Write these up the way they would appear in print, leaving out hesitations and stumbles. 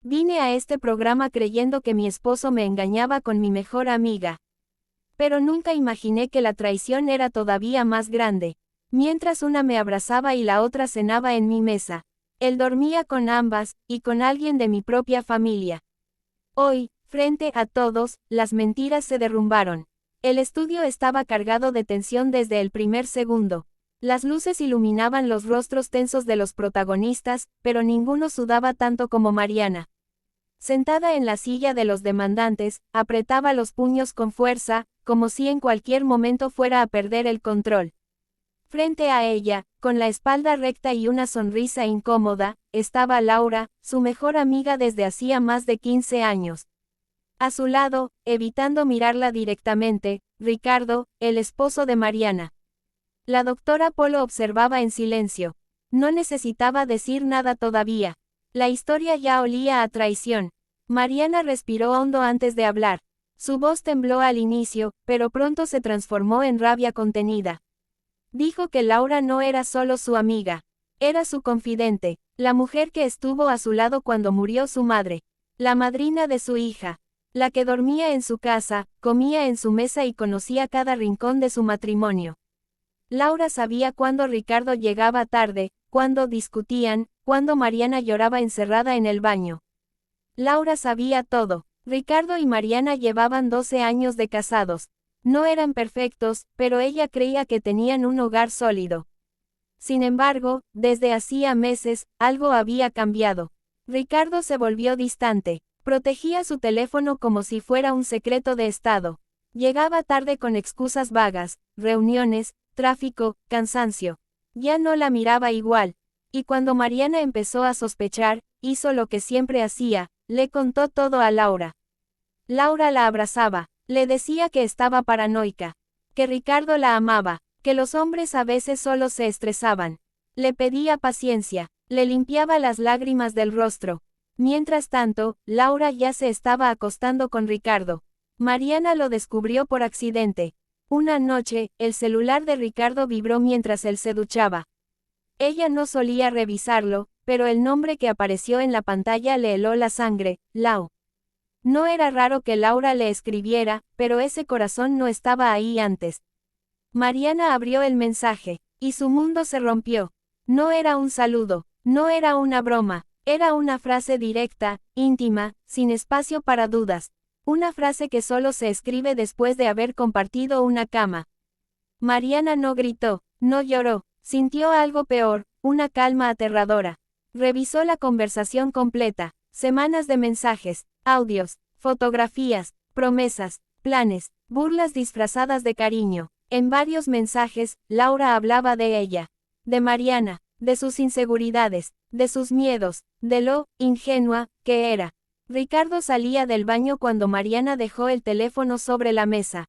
Vine a este programa creyendo que mi esposo me engañaba con mi mejor amiga. Pero nunca imaginé que la traición era todavía más grande. Mientras una me abrazaba y la otra cenaba en mi mesa. Él dormía con ambas, y con alguien de mi propia familia. Hoy, frente a todos, las mentiras se derrumbaron. El estudio estaba cargado de tensión desde el primer segundo. Las luces iluminaban los rostros tensos de los protagonistas, pero ninguno sudaba tanto como Mariana. Sentada en la silla de los demandantes, apretaba los puños con fuerza, como si en cualquier momento fuera a perder el control. Frente a ella, con la espalda recta y una sonrisa incómoda, estaba Laura, su mejor amiga desde hacía más de 15 años. A su lado, evitando mirarla directamente, Ricardo, el esposo de Mariana. La doctora Polo observaba en silencio. No necesitaba decir nada todavía. La historia ya olía a traición. Mariana respiró hondo antes de hablar. Su voz tembló al inicio, pero pronto se transformó en rabia contenida. Dijo que Laura no era solo su amiga. Era su confidente, la mujer que estuvo a su lado cuando murió su madre. La madrina de su hija. La que dormía en su casa, comía en su mesa y conocía cada rincón de su matrimonio. Laura sabía cuándo Ricardo llegaba tarde, cuándo discutían, cuándo Mariana lloraba encerrada en el baño. Laura sabía todo. Ricardo y Mariana llevaban 12 años de casados. No eran perfectos, pero ella creía que tenían un hogar sólido. Sin embargo, desde hacía meses, algo había cambiado. Ricardo se volvió distante. Protegía su teléfono como si fuera un secreto de estado. Llegaba tarde con excusas vagas, reuniones, tráfico, cansancio. Ya no la miraba igual. Y cuando Mariana empezó a sospechar, hizo lo que siempre hacía, le contó todo a Laura. Laura la abrazaba, le decía que estaba paranoica, que Ricardo la amaba, que los hombres a veces solo se estresaban. Le pedía paciencia, le limpiaba las lágrimas del rostro. Mientras tanto, Laura ya se estaba acostando con Ricardo. Mariana lo descubrió por accidente. Una noche, el celular de Ricardo vibró mientras él se duchaba. Ella no solía revisarlo, pero el nombre que apareció en la pantalla le heló la sangre, Lau. No era raro que Laura le escribiera, pero ese corazón no estaba ahí antes. Mariana abrió el mensaje, y su mundo se rompió. No era un saludo, no era una broma, era una frase directa, íntima, sin espacio para dudas. Una frase que solo se escribe después de haber compartido una cama. Mariana no gritó, no lloró, sintió algo peor, una calma aterradora. Revisó la conversación completa, semanas de mensajes, audios, fotografías, promesas, planes, burlas disfrazadas de cariño. En varios mensajes, Laura hablaba de ella, de Mariana, de sus inseguridades, de sus miedos, de lo ingenua que era. Ricardo salía del baño cuando Mariana dejó el teléfono sobre la mesa.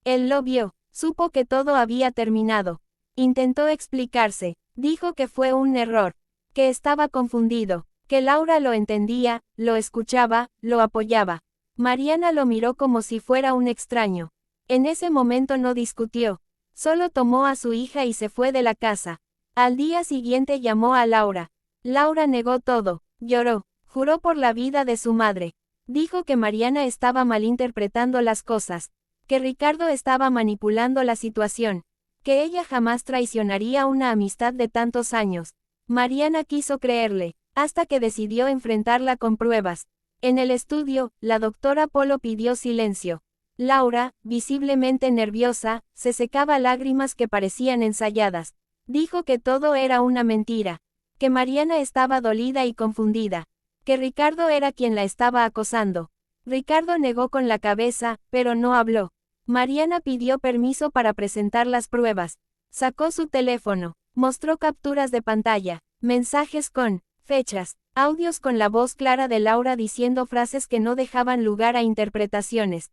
Él lo vio, supo que todo había terminado. Intentó explicarse, dijo que fue un error, que estaba confundido, que Laura lo entendía, lo escuchaba, lo apoyaba. Mariana lo miró como si fuera un extraño. En ese momento no discutió, solo tomó a su hija y se fue de la casa. Al día siguiente llamó a Laura. Laura negó todo, lloró, juró por la vida de su madre. Dijo que Mariana estaba malinterpretando las cosas, que Ricardo estaba manipulando la situación, que ella jamás traicionaría una amistad de tantos años. Mariana quiso creerle, hasta que decidió enfrentarla con pruebas. En el estudio, la doctora Polo pidió silencio. Laura, visiblemente nerviosa, se secaba lágrimas que parecían ensayadas. Dijo que todo era una mentira, que Mariana estaba dolida y confundida, que Ricardo era quien la estaba acosando. Ricardo negó con la cabeza, pero no habló. Mariana pidió permiso para presentar las pruebas. Sacó su teléfono, mostró capturas de pantalla, mensajes con fechas, audios con la voz clara de Laura diciendo frases que no dejaban lugar a interpretaciones.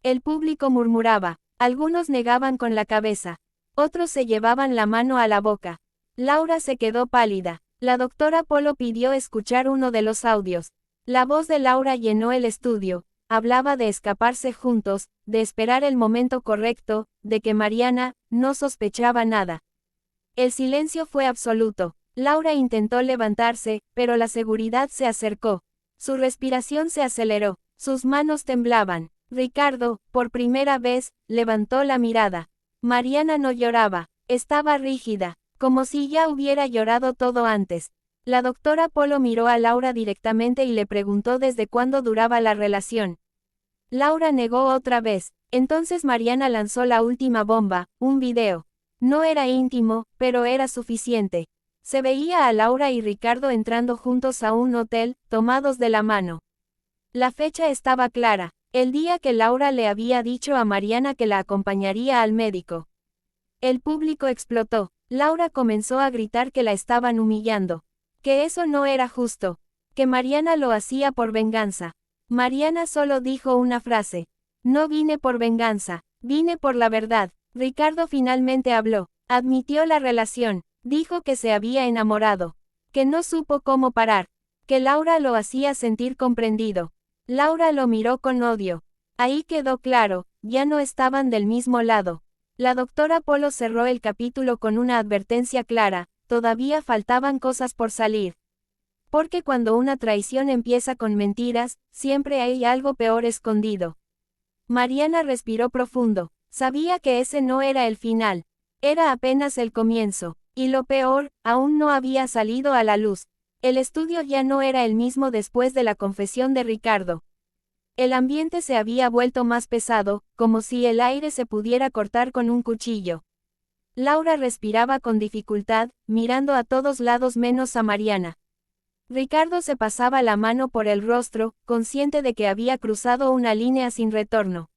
El público murmuraba, algunos negaban con la cabeza, otros se llevaban la mano a la boca. Laura se quedó pálida. La doctora Polo pidió escuchar uno de los audios. La voz de Laura llenó el estudio, hablaba de escaparse juntos, de esperar el momento correcto, de que Mariana no sospechaba nada. El silencio fue absoluto. Laura intentó levantarse, pero la seguridad se acercó. Su respiración se aceleró, sus manos temblaban. Ricardo, por primera vez, levantó la mirada. Mariana no lloraba, estaba rígida, como si ya hubiera llorado todo antes. La doctora Polo miró a Laura directamente y le preguntó desde cuándo duraba la relación. Laura negó otra vez, entonces Mariana lanzó la última bomba, un video. No era íntimo, pero era suficiente. Se veía a Laura y Ricardo entrando juntos a un hotel, tomados de la mano. La fecha estaba clara, el día que Laura le había dicho a Mariana que la acompañaría al médico. El público explotó. Laura comenzó a gritar que la estaban humillando, que eso no era justo, que Mariana lo hacía por venganza. Mariana solo dijo una frase: no vine por venganza, vine por la verdad. Ricardo finalmente habló, admitió la relación, dijo que se había enamorado, que no supo cómo parar, que Laura lo hacía sentir comprendido. Laura lo miró con odio. Ahí quedó claro, ya no estaban del mismo lado. La doctora Polo cerró el capítulo con una advertencia clara: todavía faltaban cosas por salir. Porque cuando una traición empieza con mentiras, siempre hay algo peor escondido. Mariana respiró profundo. Sabía que ese no era el final. Era apenas el comienzo. Y lo peor, aún no había salido a la luz. El estudio ya no era el mismo después de la confesión de Ricardo. El ambiente se había vuelto más pesado, como si el aire se pudiera cortar con un cuchillo. Laura respiraba con dificultad, mirando a todos lados menos a Mariana. Ricardo se pasaba la mano por el rostro, consciente de que había cruzado una línea sin retorno.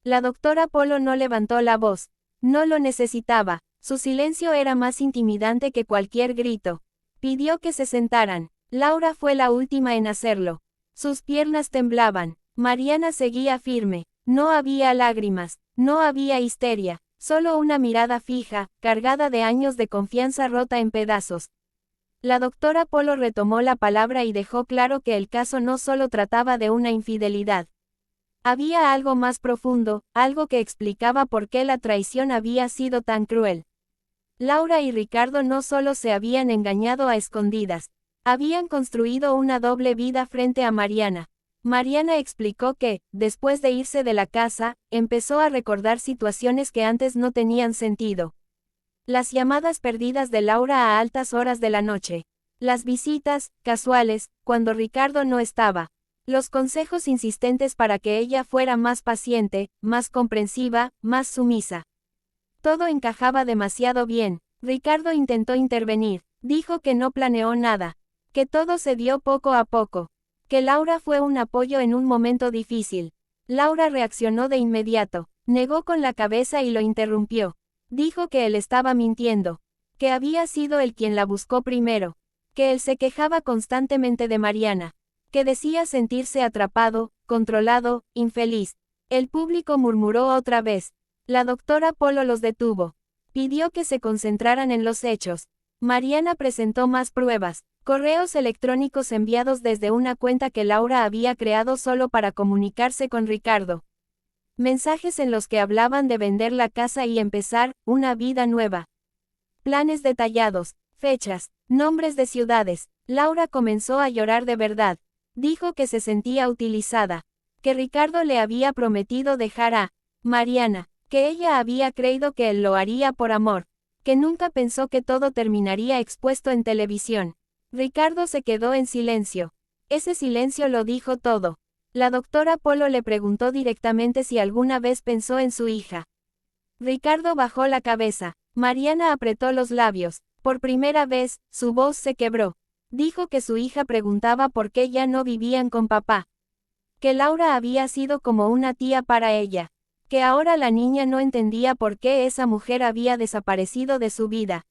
La doctora Polo no levantó la voz. No lo necesitaba. Su silencio era más intimidante que cualquier grito. Pidió que se sentaran. Laura fue la última en hacerlo. Sus piernas temblaban. Mariana seguía firme. No había lágrimas, no había histeria, solo una mirada fija, cargada de años de confianza rota en pedazos. La doctora Polo retomó la palabra y dejó claro que el caso no solo trataba de una infidelidad. Había algo más profundo, algo que explicaba por qué la traición había sido tan cruel. Laura y Ricardo no solo se habían engañado a escondidas, habían construido una doble vida frente a Mariana. Mariana explicó que, después de irse de la casa, empezó a recordar situaciones que antes no tenían sentido. Las llamadas perdidas de Laura a altas horas de la noche. Las visitas, casuales, cuando Ricardo no estaba. Los consejos insistentes para que ella fuera más paciente, más comprensiva, más sumisa. Todo encajaba demasiado bien. Ricardo intentó intervenir, dijo que no planeó nada, que todo se dio poco a poco, que Laura fue un apoyo en un momento difícil. Laura reaccionó de inmediato, negó con la cabeza y lo interrumpió. Dijo que él estaba mintiendo, que había sido él quien la buscó primero, que él se quejaba constantemente de Mariana, que decía sentirse atrapado, controlado, infeliz. El público murmuró otra vez. La doctora Polo los detuvo. Pidió que se concentraran en los hechos. Mariana presentó más pruebas, correos electrónicos enviados desde una cuenta que Laura había creado solo para comunicarse con Ricardo. Mensajes en los que hablaban de vender la casa y empezar una vida nueva. Planes detallados, fechas, nombres de ciudades. Laura comenzó a llorar de verdad. Dijo que se sentía utilizada, que Ricardo le había prometido dejar a Mariana, que ella había creído que él lo haría por amor, que nunca pensó que todo terminaría expuesto en televisión. Ricardo se quedó en silencio. Ese silencio lo dijo todo. La doctora Polo le preguntó directamente si alguna vez pensó en su hija. Ricardo bajó la cabeza. Mariana apretó los labios. Por primera vez, su voz se quebró. Dijo que su hija preguntaba por qué ya no vivían con papá. Que Laura había sido como una tía para ella. Que ahora la niña no entendía por qué esa mujer había desaparecido de su vida.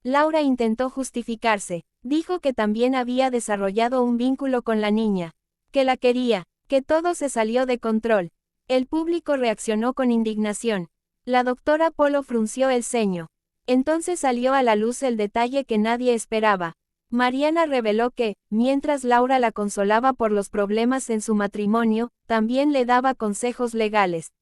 Laura intentó justificarse. Dijo que también había desarrollado un vínculo con la niña. Que la quería, que todo se salió de control. El público reaccionó con indignación. La doctora Polo frunció el ceño. Entonces salió a la luz el detalle que nadie esperaba. Mariana reveló que, mientras Laura la consolaba por los problemas en su matrimonio, también le daba consejos legales.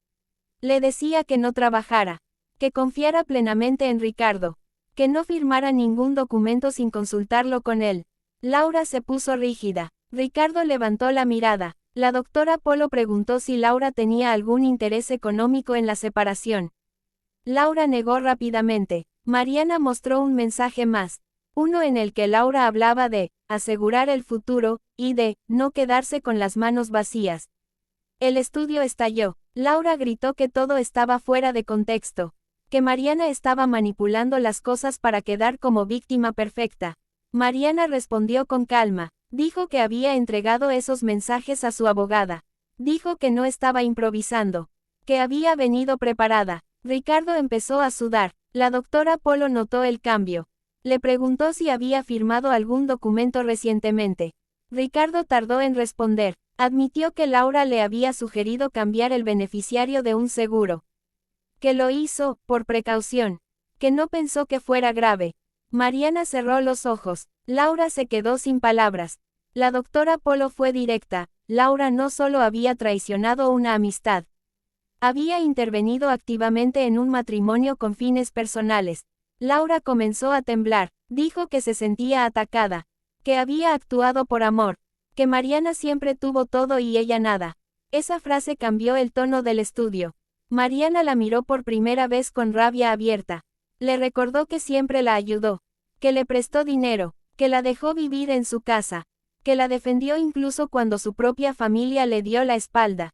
Le decía que no trabajara, que confiara plenamente en Ricardo, que no firmara ningún documento sin consultarlo con él. Laura se puso rígida. Ricardo levantó la mirada. La doctora Polo preguntó si Laura tenía algún interés económico en la separación. Laura negó rápidamente. Mariana mostró un mensaje más. Uno en el que Laura hablaba de asegurar el futuro, y de no quedarse con las manos vacías. El estudio estalló. Laura gritó que todo estaba fuera de contexto, que Mariana estaba manipulando las cosas para quedar como víctima perfecta. Mariana respondió con calma. Dijo que había entregado esos mensajes a su abogada. Dijo que no estaba improvisando, que había venido preparada. Ricardo empezó a sudar. La doctora Polo notó el cambio. Le preguntó si había firmado algún documento recientemente. Ricardo tardó en responder. Admitió que Laura le había sugerido cambiar el beneficiario de un seguro. Que lo hizo, por precaución. Que no pensó que fuera grave. Mariana cerró los ojos. Laura se quedó sin palabras. La doctora Polo fue directa. Laura no solo había traicionado una amistad. Había intervenido activamente en un matrimonio con fines personales. Laura comenzó a temblar. Dijo que se sentía atacada. Que había actuado por amor. Que Mariana siempre tuvo todo y ella nada. Esa frase cambió el tono del estudio. Mariana la miró por primera vez con rabia abierta. Le recordó que siempre la ayudó. Que le prestó dinero. Que la dejó vivir en su casa. Que la defendió incluso cuando su propia familia le dio la espalda.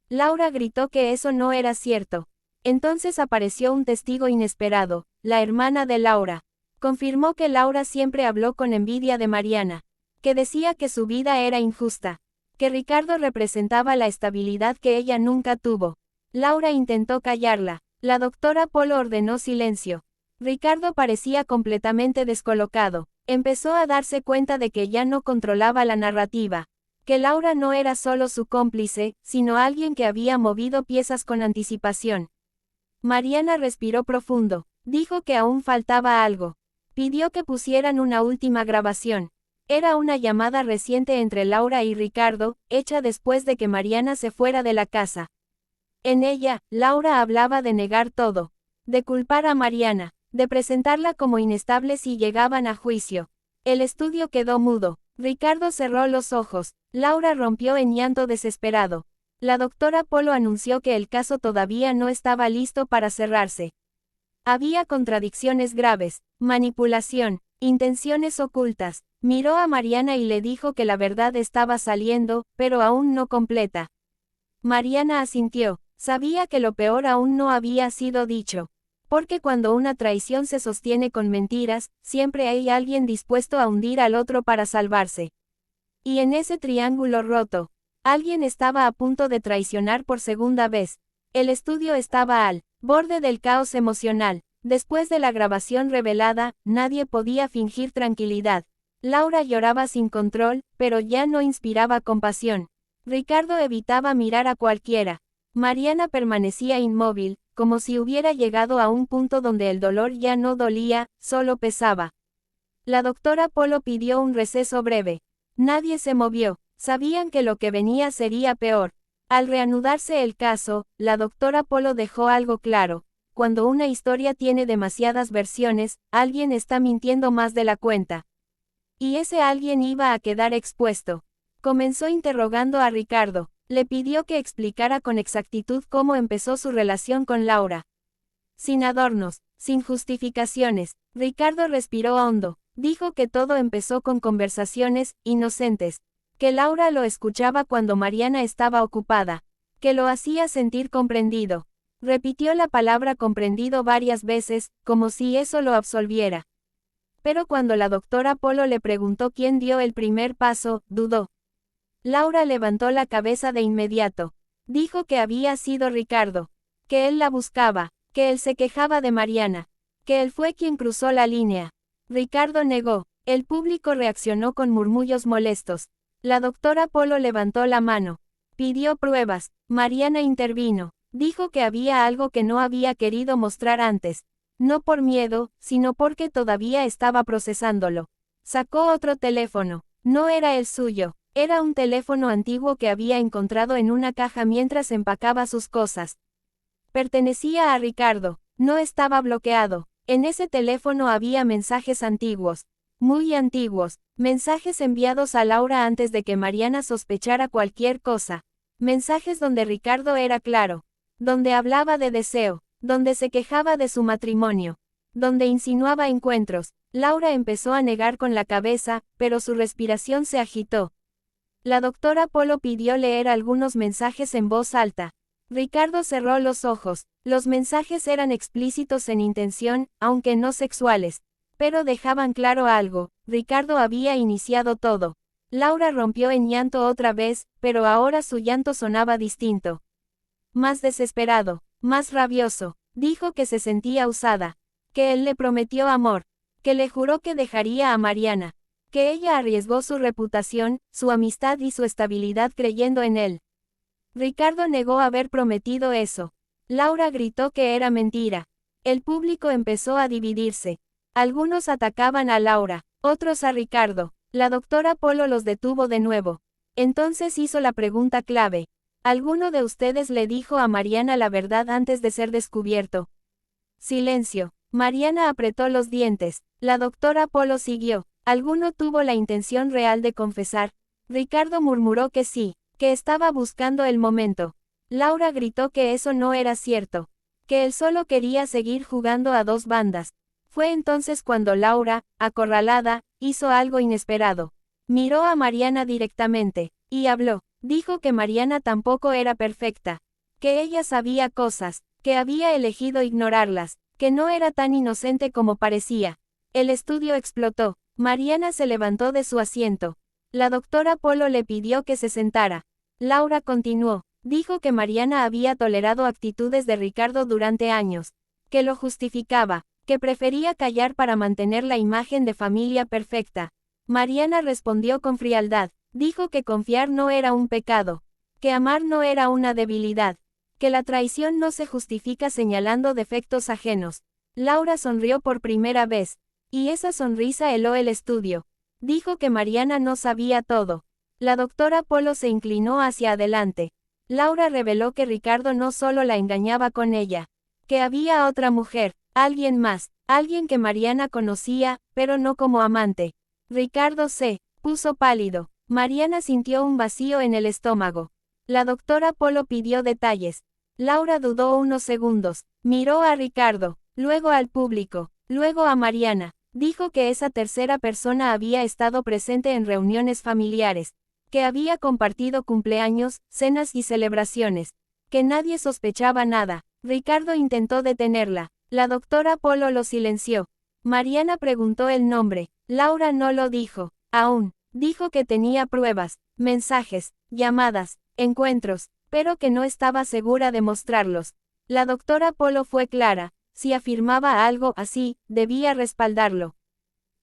Laura gritó que eso no era cierto. Entonces apareció un testigo inesperado, la hermana de Laura. Confirmó que Laura siempre habló con envidia de Mariana. Que decía que su vida era injusta. Que Ricardo representaba la estabilidad que ella nunca tuvo. Laura intentó callarla. La doctora Polo ordenó silencio. Ricardo parecía completamente descolocado. Empezó a darse cuenta de que ya no controlaba la narrativa. Que Laura no era solo su cómplice, sino alguien que había movido piezas con anticipación. Mariana respiró profundo. Dijo que aún faltaba algo. Pidió que pusieran una última grabación. Era una llamada reciente entre Laura y Ricardo, hecha después de que Mariana se fuera de la casa. En ella, Laura hablaba de negar todo. De culpar a Mariana. De presentarla como inestable si llegaban a juicio. El estudio quedó mudo. Ricardo cerró los ojos. Laura rompió en llanto desesperado. La doctora Polo anunció que el caso todavía no estaba listo para cerrarse. Había contradicciones graves, manipulación, intenciones ocultas. Miró a Mariana y le dijo que la verdad estaba saliendo, pero aún no completa. Mariana asintió. Sabía que lo peor aún no había sido dicho. Porque cuando una traición se sostiene con mentiras, siempre hay alguien dispuesto a hundir al otro para salvarse. Y en ese triángulo roto, alguien estaba a punto de traicionar por segunda vez. El estudio estaba al borde del caos emocional. Después de la grabación revelada, nadie podía fingir tranquilidad. Laura lloraba sin control, pero ya no inspiraba compasión. Ricardo evitaba mirar a cualquiera. Mariana permanecía inmóvil, como si hubiera llegado a un punto donde el dolor ya no dolía, solo pesaba. La doctora Polo pidió un receso breve. Nadie se movió. Sabían que lo que venía sería peor. Al reanudarse el caso, la doctora Polo dejó algo claro. Cuando una historia tiene demasiadas versiones, alguien está mintiendo más de la cuenta. Y ese alguien iba a quedar expuesto. Comenzó interrogando a Ricardo. Le pidió que explicara con exactitud cómo empezó su relación con Laura. Sin adornos, sin justificaciones, Ricardo respiró hondo. Dijo que todo empezó con conversaciones inocentes. Que Laura lo escuchaba cuando Mariana estaba ocupada. Que lo hacía sentir comprendido. Repitió la palabra comprendido varias veces, como si eso lo absolviera. Pero cuando la doctora Polo le preguntó quién dio el primer paso, dudó. Laura levantó la cabeza de inmediato. Dijo que había sido Ricardo. Que él la buscaba. Que él se quejaba de Mariana. Que él fue quien cruzó la línea. Ricardo negó. El público reaccionó con murmullos molestos. La doctora Polo levantó la mano. Pidió pruebas. Mariana intervino. Dijo que había algo que no había querido mostrar antes. No por miedo, sino porque todavía estaba procesándolo. Sacó otro teléfono. No era el suyo. Era un teléfono antiguo que había encontrado en una caja mientras empacaba sus cosas. Pertenecía a Ricardo. No estaba bloqueado. En ese teléfono había mensajes antiguos. Muy antiguos. Mensajes enviados a Laura antes de que Mariana sospechara cualquier cosa. Mensajes donde Ricardo era claro. Donde hablaba de deseo. Donde se quejaba de su matrimonio. Donde insinuaba encuentros. Laura empezó a negar con la cabeza, pero su respiración se agitó. La doctora Polo pidió leer algunos mensajes en voz alta. Ricardo cerró los ojos. Los mensajes eran explícitos en intención, aunque no sexuales. Pero dejaban claro algo, Ricardo había iniciado todo. Laura rompió en llanto otra vez, pero ahora su llanto sonaba distinto. Más desesperado, más rabioso. Dijo que se sentía usada. Que él le prometió amor. Que le juró que dejaría a Mariana. Que ella arriesgó su reputación, su amistad y su estabilidad creyendo en él. Ricardo negó haber prometido eso. Laura gritó que era mentira. El público empezó a dividirse. Algunos atacaban a Laura, otros a Ricardo. La doctora Polo los detuvo de nuevo. Entonces hizo la pregunta clave. ¿Alguno de ustedes le dijo a Mariana la verdad antes de ser descubierto? Silencio. Mariana apretó los dientes. La doctora Polo siguió. ¿Alguno tuvo la intención real de confesar? Ricardo murmuró que sí, que estaba buscando el momento. Laura gritó que eso no era cierto. Que él solo quería seguir jugando a dos bandas. Fue entonces cuando Laura, acorralada, hizo algo inesperado. Miró a Mariana directamente, y habló. Dijo que Mariana tampoco era perfecta. Que ella sabía cosas, que había elegido ignorarlas, que no era tan inocente como parecía. El estudio explotó. Mariana se levantó de su asiento. La doctora Polo le pidió que se sentara. Laura continuó. Dijo que Mariana había tolerado actitudes de Ricardo durante años. Que lo justificaba. Que prefería callar para mantener la imagen de familia perfecta. Mariana respondió con frialdad. Dijo que confiar no era un pecado. Que amar no era una debilidad. Que la traición no se justifica señalando defectos ajenos. Laura sonrió por primera vez. Y esa sonrisa heló el estudio. Dijo que Mariana no sabía todo. La doctora Polo se inclinó hacia adelante. Laura reveló que Ricardo no solo la engañaba con ella. Que había otra mujer. Alguien más, alguien que Mariana conocía, pero no como amante. Ricardo se puso pálido. Mariana sintió un vacío en el estómago. La doctora Polo pidió detalles. Laura dudó unos segundos. Miró a Ricardo, luego al público, luego a Mariana. Dijo que esa tercera persona había estado presente en reuniones familiares. Que había compartido cumpleaños, cenas y celebraciones. Que nadie sospechaba nada. Ricardo intentó detenerla. La doctora Polo lo silenció. Mariana preguntó el nombre. Laura no lo dijo. Aún. Dijo que tenía pruebas, mensajes, llamadas, encuentros, pero que no estaba segura de mostrarlos. La doctora Polo fue clara. Si afirmaba algo así, debía respaldarlo.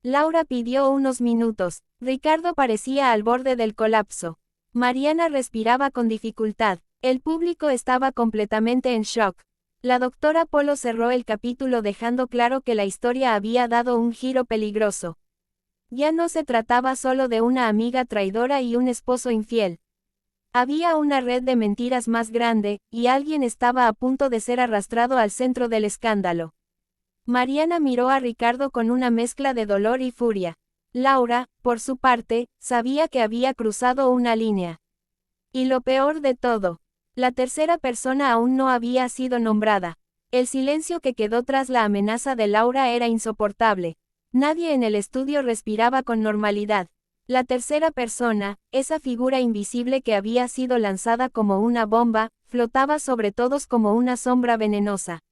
Laura pidió unos minutos. Ricardo parecía al borde del colapso. Mariana respiraba con dificultad. El público estaba completamente en shock. La doctora Polo cerró el capítulo dejando claro que la historia había dado un giro peligroso. Ya no se trataba solo de una amiga traidora y un esposo infiel. Había una red de mentiras más grande, y alguien estaba a punto de ser arrastrado al centro del escándalo. Mariana miró a Ricardo con una mezcla de dolor y furia. Laura, por su parte, sabía que había cruzado una línea. Y lo peor de todo, la tercera persona aún no había sido nombrada. El silencio que quedó tras la amenaza de Laura era insoportable. Nadie en el estudio respiraba con normalidad. La tercera persona, esa figura invisible que había sido lanzada como una bomba, flotaba sobre todos como una sombra venenosa.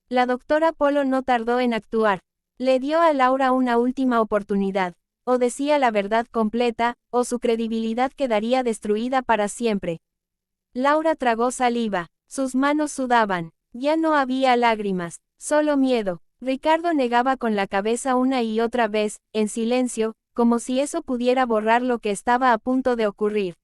La doctora Polo no tardó en actuar. Le dio a Laura una última oportunidad. O decía la verdad completa, o su credibilidad quedaría destruida para siempre. Laura tragó saliva. Sus manos sudaban. Ya no había lágrimas, solo miedo. Ricardo negaba con la cabeza una y otra vez, en silencio, como si eso pudiera borrar lo que estaba a punto de ocurrir.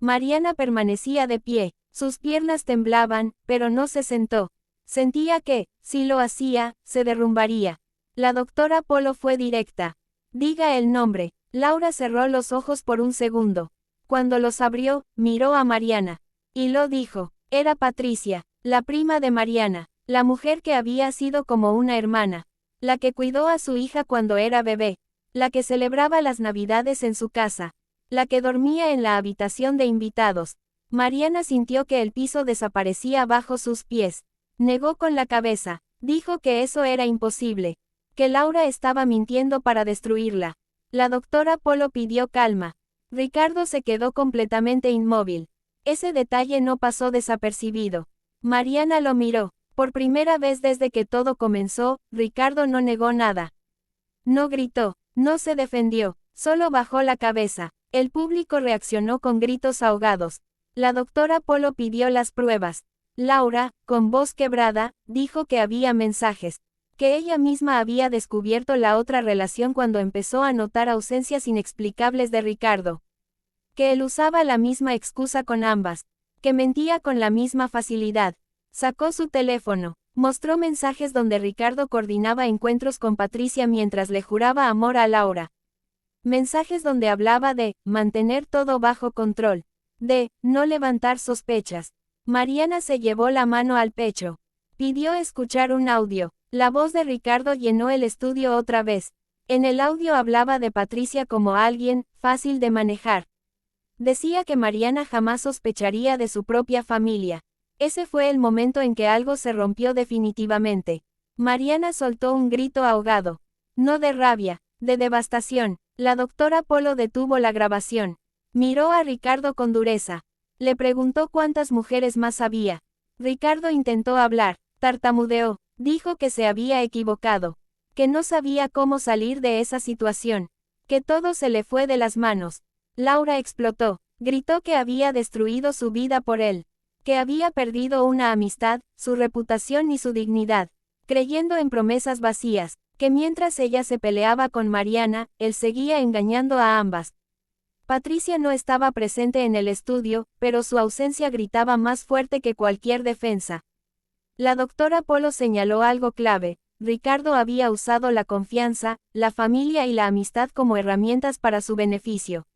Mariana permanecía de pie. Sus piernas temblaban, pero no se sentó. Sentía que, si lo hacía, se derrumbaría. La doctora Polo fue directa. Diga el nombre. Laura cerró los ojos por un segundo. Cuando los abrió, miró a Mariana. Y lo dijo. Era Patricia, la prima de Mariana, la mujer que había sido como una hermana. La que cuidó a su hija cuando era bebé. la que celebraba las Navidades en su casa, la que dormía en la habitación de invitados. Mariana sintió que el piso desaparecía bajo sus pies. Negó con la cabeza, dijo que eso era imposible, que Laura estaba mintiendo para destruirla. La doctora Polo pidió calma. Ricardo se quedó completamente inmóvil. Ese detalle no pasó desapercibido. Mariana lo miró. Por primera vez desde que todo comenzó, Ricardo no negó nada. No gritó, no se defendió, solo bajó la cabeza. El público reaccionó con gritos ahogados. La doctora Polo pidió las pruebas. Laura, con voz quebrada, dijo que había mensajes, que ella misma había descubierto la otra relación cuando empezó a notar ausencias inexplicables de Ricardo. Que él usaba la misma excusa con ambas, que mentía con la misma facilidad. Sacó su teléfono, mostró mensajes donde Ricardo coordinaba encuentros con Patricia mientras le juraba amor a Laura. Mensajes donde hablaba de mantener todo bajo control, de no levantar sospechas. Mariana se llevó la mano al pecho. Pidió escuchar un audio. La voz de Ricardo llenó el estudio otra vez. En el audio hablaba de Patricia como alguien fácil de manejar. Decía que Mariana jamás sospecharía de su propia familia. Ese fue el momento en que algo se rompió definitivamente. Mariana soltó un grito ahogado. No de rabia, de devastación. La doctora Polo detuvo la grabación. Miró a Ricardo con dureza. Le preguntó cuántas mujeres más había. Ricardo intentó hablar, tartamudeó, dijo que se había equivocado, que no sabía cómo salir de esa situación, que todo se le fue de las manos. Laura explotó, gritó que había destruido su vida por él, que había perdido una amistad, su reputación y su dignidad, creyendo en promesas vacías, que mientras ella se peleaba con Mariana, él seguía engañando a ambas. Patricia no estaba presente en el estudio, pero su ausencia gritaba más fuerte que cualquier defensa. La doctora Polo señaló algo clave. Ricardo había usado la confianza, la familia y la amistad como herramientas para su beneficio.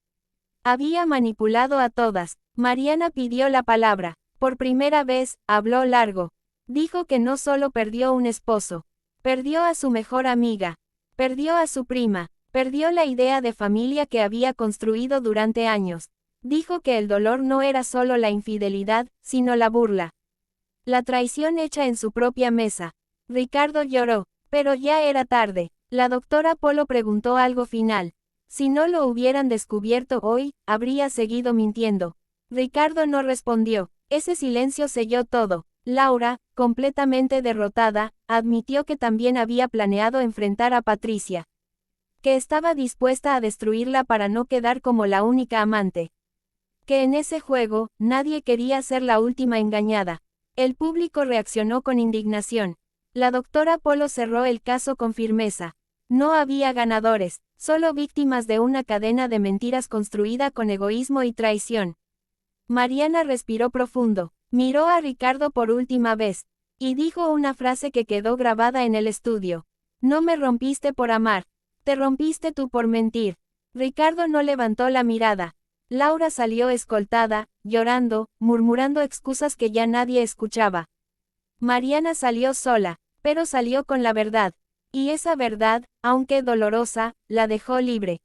Había manipulado a todas. Mariana pidió la palabra. Por primera vez, habló largo. Dijo que no solo perdió un esposo, perdió a su mejor amiga, perdió a su prima. Perdió la idea de familia que había construido durante años. Dijo que el dolor no era solo la infidelidad, sino la burla. La traición hecha en su propia mesa. Ricardo lloró, pero ya era tarde. La doctora Polo preguntó algo final. Si no lo hubieran descubierto hoy, habría seguido mintiendo. Ricardo no respondió. Ese silencio selló todo. Laura, completamente derrotada, admitió que también había planeado enfrentar a Patricia, que estaba dispuesta a destruirla para no quedar como la única amante. Que en ese juego, nadie quería ser la última engañada. El público reaccionó con indignación. La doctora Polo cerró el caso con firmeza. No había ganadores, solo víctimas de una cadena de mentiras construida con egoísmo y traición. Mariana respiró profundo, miró a Ricardo por última vez, y dijo una frase que quedó grabada en el estudio. No me rompiste por amar. Te rompiste tú por mentir. Ricardo no levantó la mirada. Laura salió escoltada, llorando, murmurando excusas que ya nadie escuchaba. Mariana salió sola, pero salió con la verdad. Y esa verdad, aunque dolorosa, la dejó libre.